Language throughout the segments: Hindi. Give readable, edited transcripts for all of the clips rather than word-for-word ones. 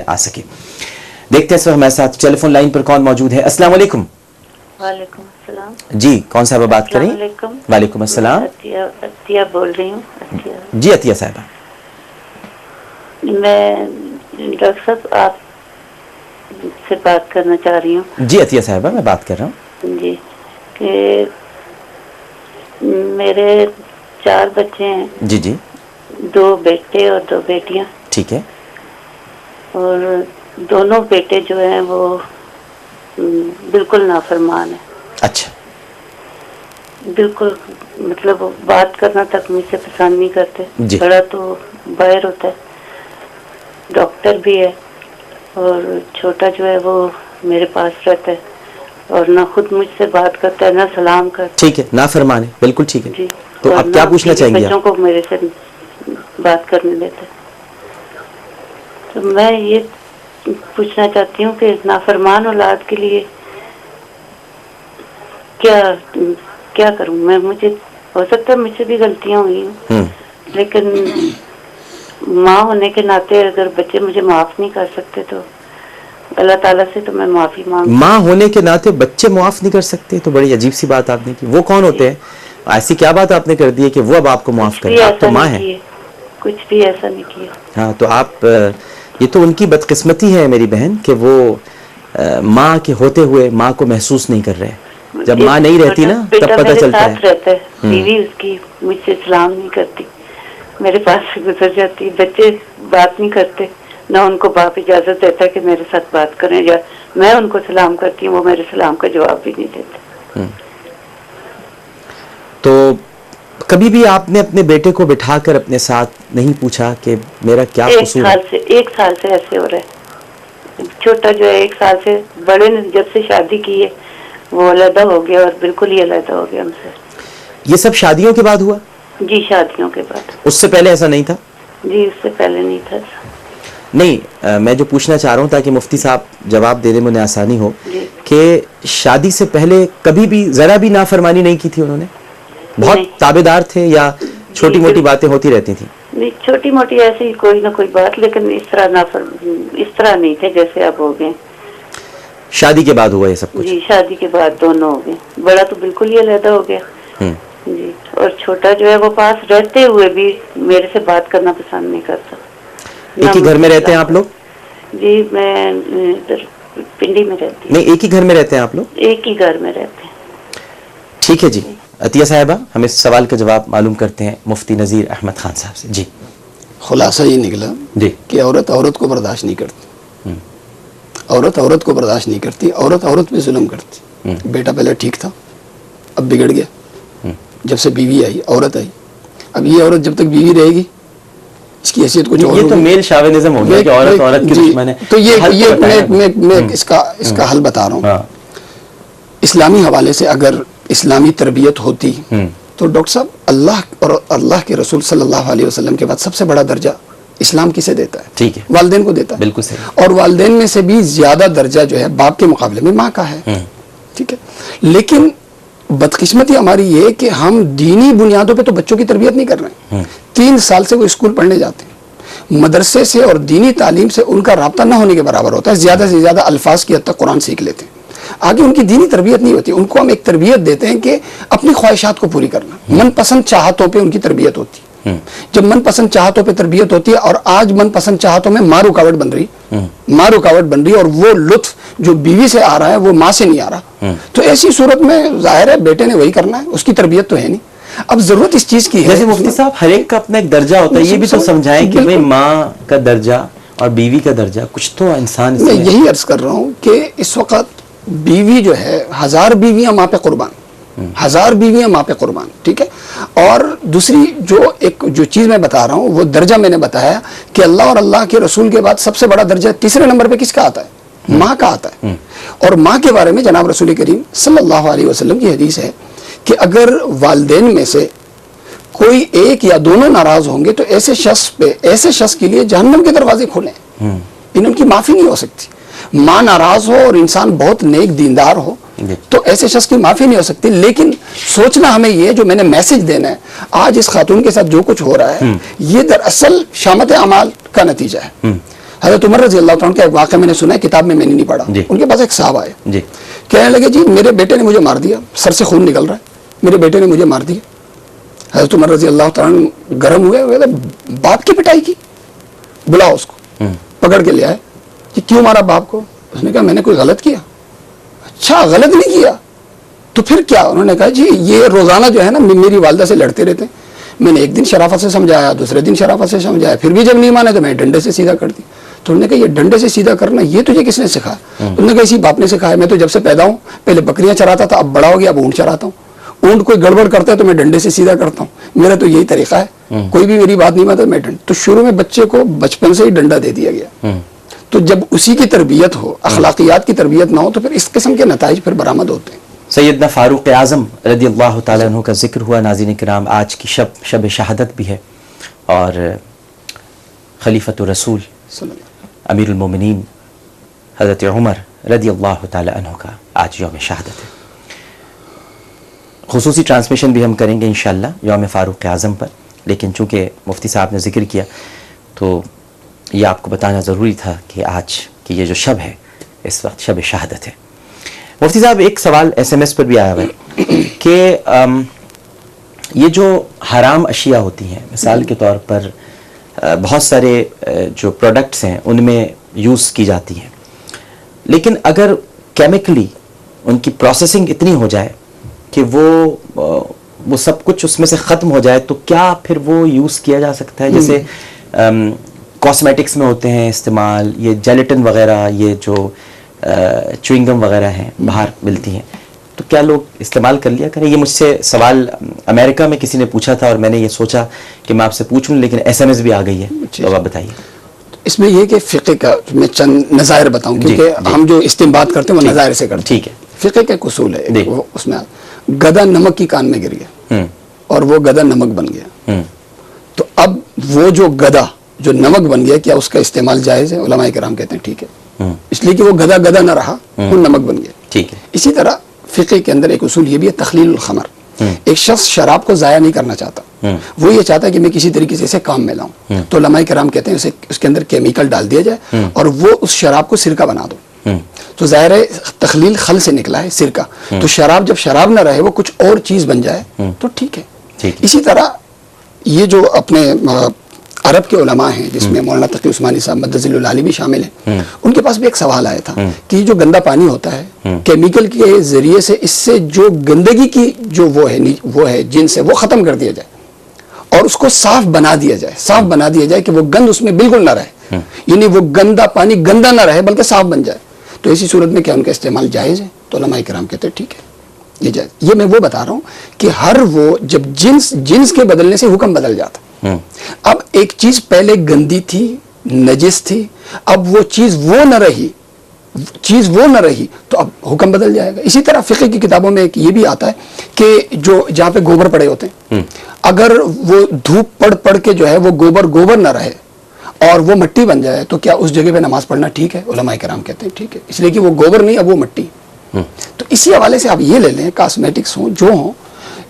आ सके। देखते हैं सर हमारे साथ टेलीफोन लाइन पर कौन मौजूद है। अस्सलाम वालेकुम। वालेकुम अस्सलाम। जी कौन साहब बात करें? वालेकुम अस्सलाम। अतिया बोल रही हूँ। जी अतिया साहबा। मैं डॉक्टर साहब आप से बात करना चाह रही हूँ। जी अतिया साहबा मैं बात कर रहा हूँ। जी कि मेरे 4 बच्चे हैं। जी जी। 2 बेटे और 2 बेटियाँ। ठीक है। और दोनों बेटे जो हैं वो बिल्कुल नाफरमान है। अच्छा। बिल्कुल मतलब बात करना तक मुझसे पसंद नहीं करते। बड़ा तो बाहर होता है, डॉक्टर भी है, और छोटा जो है वो मेरे पास रहता है और ना खुद मुझसे बात करता है ना सलाम करता है। ठीक है, नाफरमान है, बिल्कुल ठीक है जी। तो आप क्या पूछना चाहेंगे? बच्चों को मेरे से बात करने देते हैं। तो मैं ये पूछना चाहती हूँ कि नाफरमान औलाद के लिए क्या करूँ मैं? मुझे हो सकता है मुझसे भी गलतियाँ हुई हैं, लेकिन माँ होने के नाते अगर बच्चे मुझे माफ नहीं कर सकते तो अल्लाह ताला से तो मैं माफी मांग। माँ होने के नाते बच्चे माफ नहीं कर सकते तो बड़ी अजीब सी बात आपने की। वो कौन होते हैं? ऐसी क्या बात आपने कर दी है कि वो अब आपको माफ करें? आप तो माँ हैं। कुछ भी ऐसा नहीं किया। हाँ तो आप ये तो उनकी बदकिस्मती है मेरी बहन कि वो माँ के होते हुए माँ को महसूस नहीं कर रहे। जब माँ नहीं रहती ना तब पता चलता है। रहता है बीवी उसकी मुझसे सलाम नहीं करती, मेरे पास से गुजर जाती। बच्चे बात नहीं करते, ना उनको बाप इजाजत देता है कि मेरे साथ बात करें, या मैं उनको सलाम करती हूँ वो मेरे सलाम का जवाब भी नहीं देते। तो कभी भी आपने अपने बेटे को बिठाकर अपने साथ नहीं पूछा कि मेरा क्या कसूर है? 1 साल से ऐसे हो रहा है। छोटा जो है 1 साल से, बड़े ने जब से शादी की है वो अलग हो गया और बिल्कुल ही अलग हो गया हमसे। ये सब शादियों के बाद हुआ? जी शादियों के बाद। उससे पहले ऐसा नहीं था? जी उससे पहले नहीं था। नहीं मैं जो पूछना चाह रहा हूँ ताकि मुफ्ती साहब जवाब देने में उन्हें आसानी हो कि शादी से पहले कभी भी जरा भी नाफरमानी नहीं की थी उन्होंने? बहुत ताबेदार थे या छोटी मोटी बातें होती रहती थी? नहीं छोटी मोटी ऐसी कोई ना कोई बात, लेकिन इस तरह नहीं थे जैसे अब हो गए। शादी के बाद हुआ ये सब कुछ? जी शादी के बाद दोनों हो गए। बड़ा तो बिल्कुल ही अलग हो गया जी, और छोटा जो है वो पास रहते हुए भी मेरे से बात करना पसंद नहीं करता। एक ही घर में रहते हैं आप लोग? जी मैं इधर पिंडी में रहती हूँ। नहीं एक ही घर में रहते हैं आप लोग? एक ही घर में रहते हैं। ठीक है जी। अतिया साहिबा हम इस सवाल का जवाब मालूम करते हैं मुफ्ती नज़ीर अहमद खान साहब से। जी खुलासा ये निकला जी कि औरत औरत को बर्दाश्त नहीं करती, औरत औरत को बर्दाश्त नहीं करती, औरत औरत पे जुल्म करती। बेटा पहले ठीक था अब बिगड़ गया, जब से बीवी आई औरत आई, अब ये औरत जब तक बीवी रहेगी इसकी हैसियत कुछ और। ये तो मेल शाविनिज्म हो गया कि औरत औरत की दुश्मन है। तो ये मैं इसका हल बता रहा हूँ। इस्लामी हवाले से अगर इस्लामी तरबियत होती तो डॉक्टर साहब अल्लाह और अल्लाह के रसूल सल्लल्लाहु अलैहि वसल्लम के बाद सबसे बड़ा दर्जा इस्लाम किसे देता है? ठीक है, वालिदैन को देता है। बिल्कुल सही। और वालिदैन में से भी ज्यादा दर्जा जो है बाप के मुकाबले में माँ का है। ठीक है, लेकिन बदकिस्मती हमारी ये कि हम दीनी बुनियादों पे तो बच्चों की तरबियत नहीं कर रहे हैं। 3 साल से वो स्कूल पढ़ने जाते हैं, मदरसे से और दीनी तालीम से उनका राब्ता न होने के बराबर होता है। ज्यादा से ज्यादा अल्फाज की हद तक कुरान सीख लेते हैं, आगे उनकी दीनी तरबियत नहीं होती। उनको हम एक तरबियत देते हैं कि अपनी ख्वाहिशात को पूरी करना, मनपसंद चाहतों पे उनकी तरबियत होती है। जब मनपसंद चाहतों पे तरबियत होती है और आज मनपसंद चाहतों में माँ रुकावट बन रही, और वो लुत्फ जो बीवी से आ रहा है वो माँ से नहीं आ रहा, तो ऐसी सूरत में जाहिर है बेटे ने वही करना है, उसकी तरबियत तो है नहीं। अब जरूरत इस चीज की है। जैसे मुफ्ती साहब हर एक का अपना एक दर्जा होता है, ये भी तो समझाएं कि भाई माँ का दर्जा और बीवी का दर्जा कुछ तो इंसान। मैं यही अर्ज कर रहा हूँ कि इस वक्त बीवी जो है 1000 बीवियां माँ पे कुर्बान, 1000 बीवियां माँ पे कुर्बान। ठीक है, और दूसरी जो चीज मैं बता रहा हूँ वो दर्जा मैंने बताया कि अल्लाह और अल्लाह के रसूल के बाद सबसे बड़ा दर्जा तीसरे नंबर पे किसका आता है? माँ का आता है। और माँ के बारे में जनाब रसूल करीम सल्लल्लाहु अलैहि वसल्लम की हदीस है कि अगर वालिदैन में से कोई एक या दोनों नाराज होंगे तो ऐसे शख्स के लिए जहन्नम के दरवाजे खुले, इनकी माफी नहीं हो सकती। माँ नाराज हो और इंसान बहुत नेक दीनदार हो तो ऐसे शख्स की माफी नहीं हो सकती। लेकिन सोचना हमें ये जो मैंने मैसेज देना है आज इस खातून के साथ जो कुछ हो रहा है ये दरअसल शामत अमाल का नतीजा है। हज़रत उमर रज़ी अल्लाह तआला का एक वाक़या मैंने सुना है, किताब में मैंने नहीं पढ़ा। उनके पास एक साहब आए, कहने लगे जी मेरे बेटे ने मुझे मार दिया, सर से खून निकल रहा है, मेरे बेटे ने मुझे मार दिया। हज़रत उमर रज़ी अल्लाह तआला गर्म हुए, बाप की पिटाई की, बुलाओ उसको, पकड़ के ले आए कि क्यों मारा बाप को। उसने कहा मैंने कोई गलत किया। अच्छा, गलत नहीं किया तो फिर क्या? उन्होंने कहा जी ये रोजाना जो है ना मेरी वालदा से लड़ते रहते हैं, मैंने एक दिन शराफत से समझाया, दूसरे दिन शराफत से समझाया, फिर भी जब नहीं माने तो मैं डंडे से सीधा कर दी। तो उन्होंने कहा ये डंडे से सीधा करना ये तुझे किसने सिखाया? उन्होंने कहा इसी बाप ने सिखाया, मैं तो जब से पैदा हूँ पहले बकरियां चराता था, अब बड़ा हो गया अब ऊँट चराता हूँ। ऊँट कोई गड़बड़ करता है तो मैं डंडे से सीधा करता हूँ, मेरा तो यही तरीका है, कोई भी मेरी बात नहीं मानता मैं डंडा। तो शुरू में बच्चे को बचपन से ही डंडा दे दिया गया। तो जब उसी की तरबियत हो, अखलाकियात की तरबियत ना हो, तो फिर इस किस्म के नताइज फिर बरामद होते हैं। सैयदना फारूक आज़म रज़ियल्लाहु ताला अन्हु का जिक्र हुआ। नाज़रीन किराम, आज की शब शहादत भी है और खलीफतुर रसूल अमीरुल मोमिनीन हज़रत उमर रज़ियल्लाहु ताला अन्हु का आज यौम शहादत है। खुसूसी ट्रांसमिशन भी हम करेंगे इंशाअल्लाह यौम फारूक आज़म पर, लेकिन चूँकि मुफ्ती साहब ने जिक्र किया तो ये आपको बताना ज़रूरी था कि आज की ये जो शब है इस वक्त शब शहादत है। मुफ्ती साहब, एक सवाल SMS पर भी आया हुआ है कि ये जो हराम अशिया होती हैं, मिसाल के तौर पर बहुत सारे जो प्रोडक्ट्स हैं उनमें यूज़ की जाती हैं, लेकिन अगर केमिकली उनकी प्रोसेसिंग इतनी हो जाए कि वो सब कुछ उसमें से ख़त्म हो जाए, तो क्या फिर वो यूज़ किया जा सकता है? जैसे कॉस्मेटिक्स में होते हैं इस्तेमाल, ये जेलेटिन वगैरह, ये जो च्युइंगम वगैरह हैं बाहर मिलती हैं, तो क्या लोग इस्तेमाल कर लिया करें? ये मुझसे सवाल अमेरिका में किसी ने पूछा था और मैंने ये सोचा कि मैं आपसे पूछूं, लेकिन SMS भी आ गई है, तो आप बताइए। इसमें यह कि फ़िक़्ह का मैं चंद नज़ायर बताऊं, क्योंकि हम जो इस्तेमाल करते हैं वो नज़ायर से करते हैं। ठीक है, फ़िक़्ह का एक उसूल है, वो उसमें गधा नमक की कान में गिर गया और वो गधा नमक बन गया, तो अब वो जो गधा जो नमक बन गया, क्या उसका इस्तेमाल जायज़ है? उलमाए किराम कहते हैं ठीक है, इसलिए कि वो गधा गधा ना रहा, वो नमक बन गया। ठीक है। इसी तरह फ़िक़्ह के अंदर एक उसूल ये भी है, तख़लीलुल ख़मर। एक शख्स शराब को ज़ाया नहीं करना चाहता, वो ये चाहता है कि मैं किसी तरीके से इसे काम में लाऊं, तो उलमाए किराम कहते हैं उसे उसके अंदर केमिकल डाल दिया जाए और वो उस शराब को सिरका बना दो। तो ज़ाहिर है तख़लील खल से निकला है सिरका, तो शराब जब शराब ना रहे वो कुछ और चीज़ बन जाए तो ठीक है। इसी तरह ये जो अपने अरब के उलमा हैं, जिसमें मौलाना तकी उस्मानी साहब मद्दज़िलुल आली भी शामिल हैं, उनके पास भी एक सवाल आया था कि जो गंदा पानी होता है केमिकल के जरिए से, इससे जो गंदगी की जो वो है जिनसे वो ख़त्म कर दिया जाए और उसको साफ बना दिया जाए, कि वो गंद उसमें बिल्कुल ना रहे, यानी वो गंदा पानी गंदा ना रहे बल्कि साफ बन जाए, तो ऐसी सूरत में क्या उनका इस्तेमाल जायज़ है? तो उलमाए किराम कहते हैं ठीक है, ये जायज़। ये मैं वो बता रहा हूँ कि हर वो जब जिन्स के बदलने से हुक्म बदल जाता। अब एक चीज पहले गंदी थी, नजिस थी, अब वो चीज वो न रही तो अब हुक्म बदल जाएगा। इसी तरह फ़िक़्ह की किताबों में एक ये भी आता है कि जो जहाँ पे गोबर पड़े होते हैं, अगर वो धूप पड़ के जो है वो गोबर ना रहे और वो मिट्टी बन जाए, तो क्या उस जगह पे नमाज पढ़ना ठीक है? उलमाए किराम कहते हैं ठीक है, इसलिए कि वो गोबर नहीं, अब वो मिट्टी। तो इसी हवाले से आप ये ले लें, कॉस्मेटिक्स हो जो हो,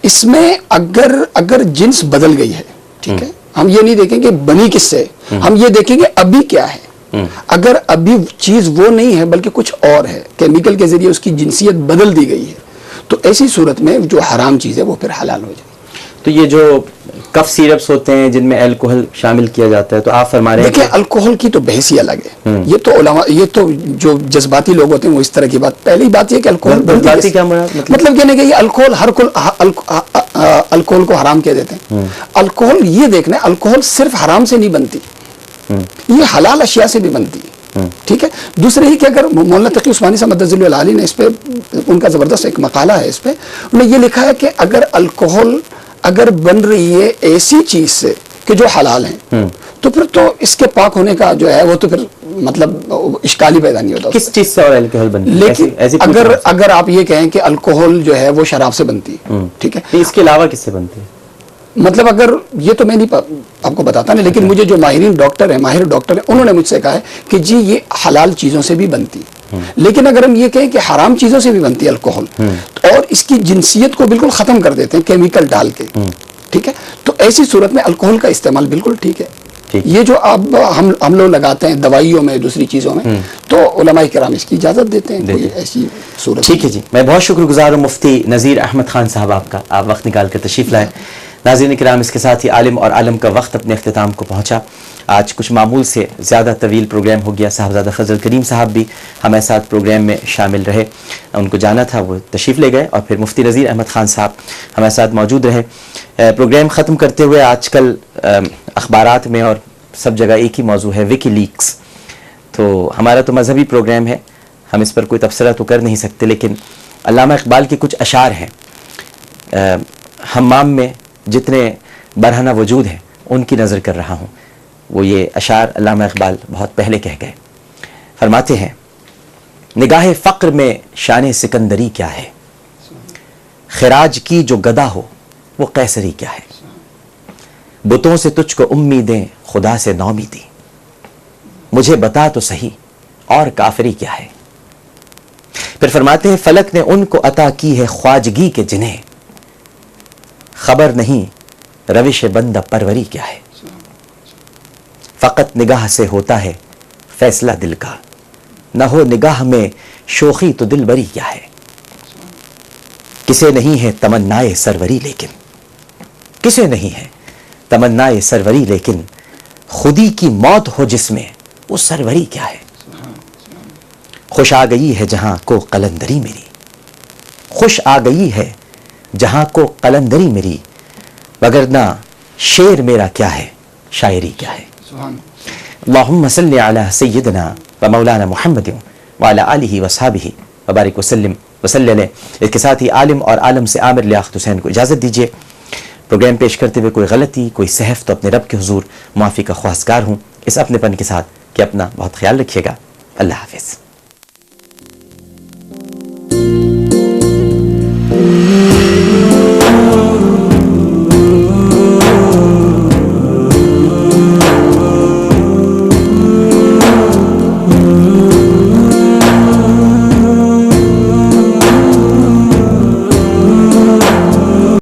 इसमें अगर जिन्स बदल गई है, ठीक है, हम ये नहीं देखेंगे बनी किससे, हम ये देखेंगे अभी क्या है। अगर अभी चीज वो नहीं है बल्कि कुछ और है, केमिकल के जरिए उसकी जिनसियत बदल दी गई है, तो ऐसी सूरत में जो हराम चीज है वो फिर हलाल हो जाए। तो ये जो कफ सिरप्स होते हैं जिनमें अल्कोहल शामिल किया जाता है, तो आप फरमा रहे हैं देखिए अल्कोहल की तो बहस ही अलग है, ये तो जो जज्बाती लोग होते हैं वो इस तरह की बात। पहली बात ये कि अल्कोहल क्या मतलब कहने कि अल्कोहल को हराम कह देते हैं। अल्कोहल ये देखना है, अल्कोहल सिर्फ हराम से नहीं बनती, ये हलाल अशिया से भी बनती है। ठीक है। दूसरे ही कि अगर मौलाना तकी उस्मानी साहब मद्दज़िलुल आली ने इस पे उनका जबरदस्त एक मकाला है, इस पे उन्होंने ये लिखा है कि अगर अल्कोहल अगर बन रही है ऐसी चीज से कि जो हलाल है, तो फिर तो इसके पाक होने का जो है वो तो फिर मतलब इश्काल ही पैदा नहीं होता। किस चीज से और अल्कोहल बनती है? लेकिन अगर आप ये कहें कि अल्कोहल जो है वो शराब से बनती है, ठीक है, इसके अलावा किससे बनती है? मतलब अगर ये तो मैं नहीं आपको बताता नहीं, लेकिन मुझे जो माहिर डॉक्टर है उन्होंने मुझसे कहा है कि जी ये हलाल चीजों से भी बनती है। लेकिन अगर हम ये कहें कि हराम चीजों से भी बनती है अल्कोहल, और इसकी जिनसियत को बिल्कुल खत्म कर देते हैं केमिकल डाल के, ठीक है, तो ऐसी सूरत में अल्कोहल का इस्तेमाल बिल्कुल ठीक है। ये जो अब हम लोग लगाते हैं दवाइयों में, दूसरी चीज़ों में, तो उलमाए किराम इसकी इजाज़त देते हैं, कोई ऐसी सूरत। ठीक है जी, मैं बहुत शुक्रगुजार हूँ मुफ्ती नज़ीर अहमद खान साहब आपका, आप वक्त निकाल कर तशरीफ़ लाए। नाज़रीन किराम, इसके साथ ही आलिम और आलम का वक्त अपने अख्तिताम को पहुँचा। आज कुछ मामूल से ज़्यादा तवील प्रोग्राम हो गया। साहबजादा फजल करीम साहब भी हमारे साथ प्रोग्राम में शामिल रहे, उनको जाना था, वो तशरीफ़ ले गए, और फिर मुफ्ती नज़ीर अहमद खान साहब हमारे साथ मौजूद रहे। प्रोग्राम ख़त्म करते हुए, आजकल अखबारात में और सब जगह एक ही मौजू है, विकीलीक्स। तो हमारा तो मजहबी प्रोग्राम है, हम इस पर कोई तबसरा तो कर नहीं सकते, लेकिन अल्लामा इकबाल के कुछ अशार हैं। हम्माम में जितने बरहना वजूद हैं उनकी नज़र कर रहा हूँ। वो ये अशार अल्लामा इकबाल बहुत पहले कह गए। फरमाते हैं, निगाह फ़क्र में शान सिकंदरी क्या है, खिराज की जो गदा हो वो कैसरी क्या है, बुतों से तुझको उम्मीदें खुदा से नौमीदी, मुझे बता तो सही और काफरी क्या है। फिर फरमाते हैं, फलक ने उनको अता की है ख्वाजगी के जिन्हें खबर नहीं रविश बंदा परवरी क्या है, फ़कत निगाह से होता है फैसला दिल का, न हो निगाह में शोखी तो दिल बरी क्या है। किसे नहीं है तमन्नाए सरवरी लेकिन, किसे नहीं है तमन्नाए सरवरी लेकिन, खुदी की मौत हो जिसमें वो सरवरी क्या है। खुश आ गई है जहां को कलंदरी मेरी, खुश आ गई है जहां को कलंदरी मेरी, वगरना शेर मेरा क्या है, शायरी क्या है। अल्लाहुम्मा सल्लि अला सय्यिदना व मौलाना मुहम्मद व अला आलिहि व अस्हाबिहि व बारिक वसल्लिम वसल्लम। इसके साथ ही आलिम और आलम से आमिर लियाकत हुसैन को इजाज़त दीजिए। प्रोग्राम पेश करते हुए कोई गलती, कोई सहफ तो अपने रब के हुजूर माफ़ी का ख्वाहिशगार हूँ, इस अपनेपन के साथ कि अपना बहुत ख्याल रखिएगा। अल्लाह हाफ़िज़।